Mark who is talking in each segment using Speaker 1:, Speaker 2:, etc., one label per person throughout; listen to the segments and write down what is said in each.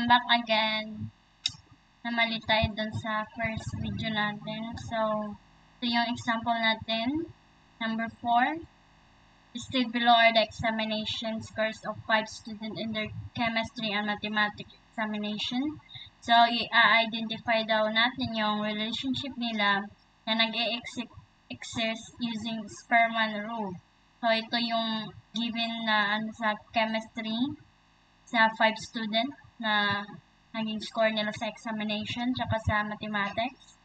Speaker 1: I'm back again. Namali tayo dun sa first video natin. So, ito yung example natin. Number 4. Listed below are the examination scores of 5 students in their chemistry and mathematics examination. So, i-identify daw natin yung relationship nila na nag-e-exist using Spearman rule. So, ito yung given na sa chemistry sa 5 student na naging score nila sa examination tsaka sa mathematics.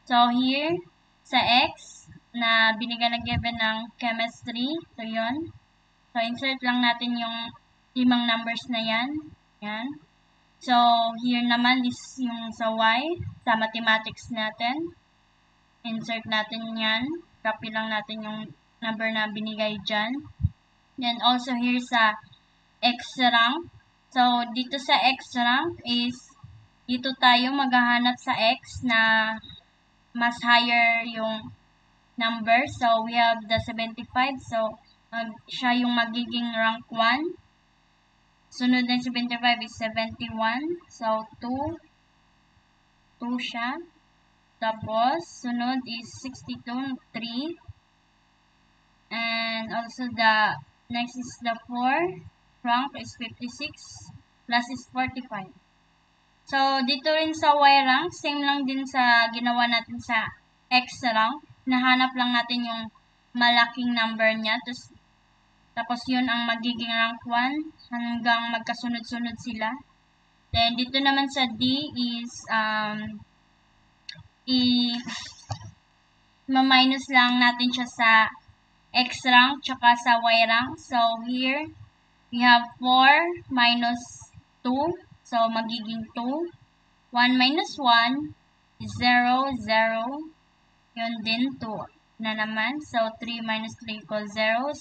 Speaker 1: So, here, sa X, na binigyan na given ng chemistry, so yun. So, insert lang natin yung 5 numbers na yan. Yan. So, here naman is yung sa Y, sa mathematics natin. Insert natin yan. Copy lang natin yung number na binigay dyan. Then, also here sa X rank. So, dito sa X rank is, dito tayo maghahanap sa X na mas higher yung number. So, we have the 75. So, siya yung magiging rank 1. Sunod ng 75 is 71. So, 2 siya. Tapos, sunod is 62, 3. And also, the next is the 4. Rank is 56. Plus is 45. So, dito rin sa Y rank, same lang din sa ginawa natin sa X rank. Nahanap lang natin yung malaking number niya. Tapos yun ang magiging rank 1 hanggang magkasunod-sunod sila. Then, dito naman sa D is, ma-minus lang natin siya sa X rank tsaka sa Y rank. So, here, we have 4 minus 2. So, magiging 2. 1 minus 1 is 0, 0. Yun din, 2 na naman. So, 3 minus 3 equals 0.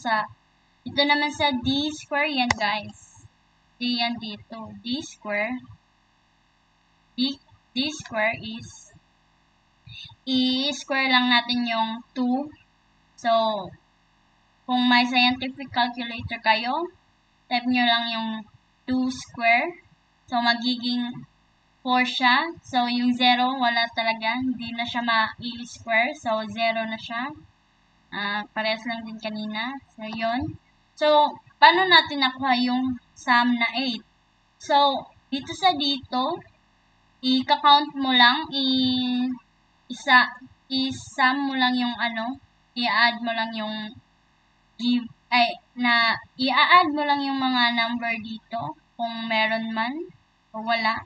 Speaker 1: Ito naman sa D square, yan guys. D yan dito. D square is, i-square lang natin yung 2. So, kung may scientific calculator kayo, type nyo lang yung 2 square. So, magiging 4 siya. So, yung 0, wala talaga. Hindi na siya ma-i-square. So, 0 na siya. Parehas lang din kanina. So, yun. So, paano natin nakuha yung sum na 8? So, dito sa dito, i-count mo lang, i-sum mo lang yung i-add mo lang yung i-add mo lang yung mga number dito kung meron man o wala.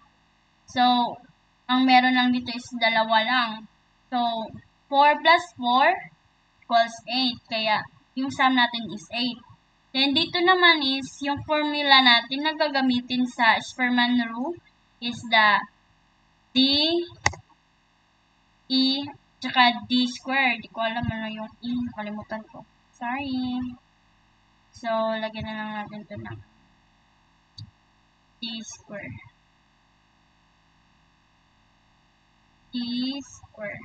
Speaker 1: So, ang meron lang dito is 2 lang. So, 4 plus 4 equals 8. Kaya, yung sum natin is 8. Then, dito naman is, yung formula natin na gagamitin sa Spearman rule is the tsaka D squared. Di ko alam ano yung E. Nakalimutan ko. Sorry. So, lagyan na lang natin ito ng D square. D square.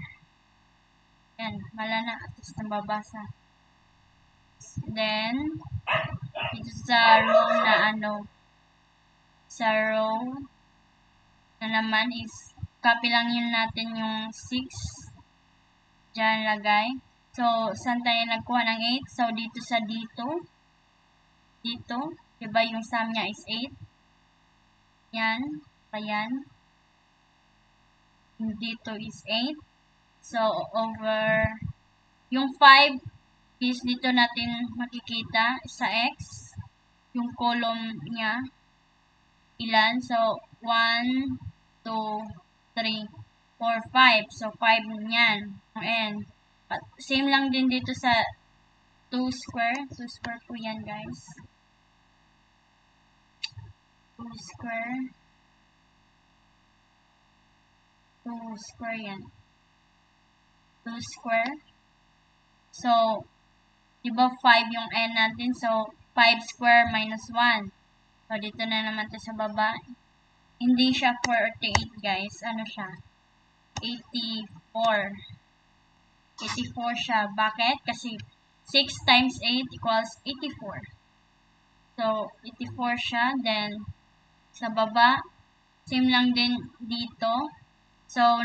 Speaker 1: Yan. Mala na. At least nababasa. Then, dito sa row na sa row na naman is, copy lang yun natin yung 6. Diyan lagay. So, saan tayo nagkuha ng 8? So, dito sa dito. Diba yung sum niya is 8? Yan. Ayan. Dito is 8. So, over yung 5 is dito natin makikita sa X. Yung column niya. Ilan? So, 1, 2, 3, 4, 5. So, 5 yan. And, same lang din dito sa 2 square. 2 square po yan, guys. 2 square. 2 square yan. 2 square. So, diba 5 yung n natin? So, 5 square minus 1. So, dito na naman to sa baba. Hindi siya 48, guys. Ano siya? 84. 84 siya. Bakit? Kasi 6 times 8 equals 84. So, 84 siya. Then, sa baba, Same lang din dito. So,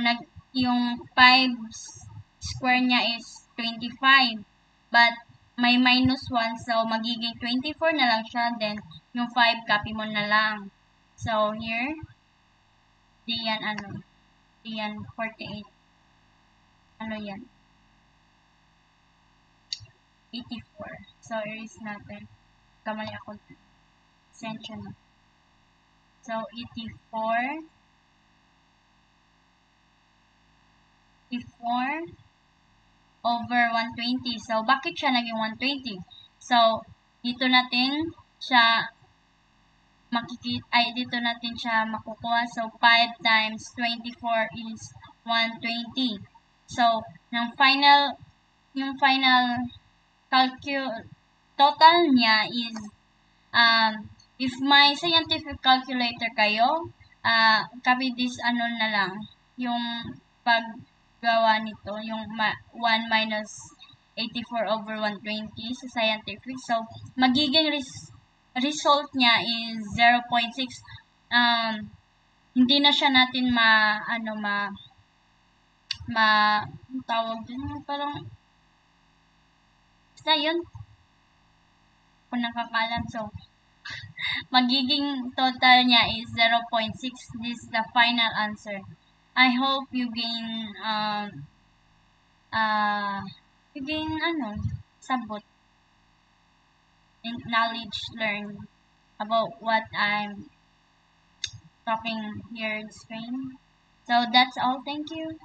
Speaker 1: yung 5 square niya is 25. But, may minus 1. So, magiging 24 na lang siya. Then, yung 5, copy mo na lang. So, here, diyan 48. Ano yan? 84. So, erase natin. Kamali ako. Sensya na. So, 84 over 120. So, bakit siya naging 120? So, dito natin siya dito natin siya makukuha. So, 5 times 24 is 120. So, yung final total niya is, if may scientific calculator kayo, copy this na lang, yung paggawa nito, yung 1 minus 84 over 120 sa scientific. So, magiging result niya is 0.6. Hindi na siya natin tawag din, parang, basta yun, kung nakakalam. So, magiging total niya is 0.6. This is the final answer. I hope you gain sabot and knowledge learned about what I'm talking here in screen. So that's all. Thank you.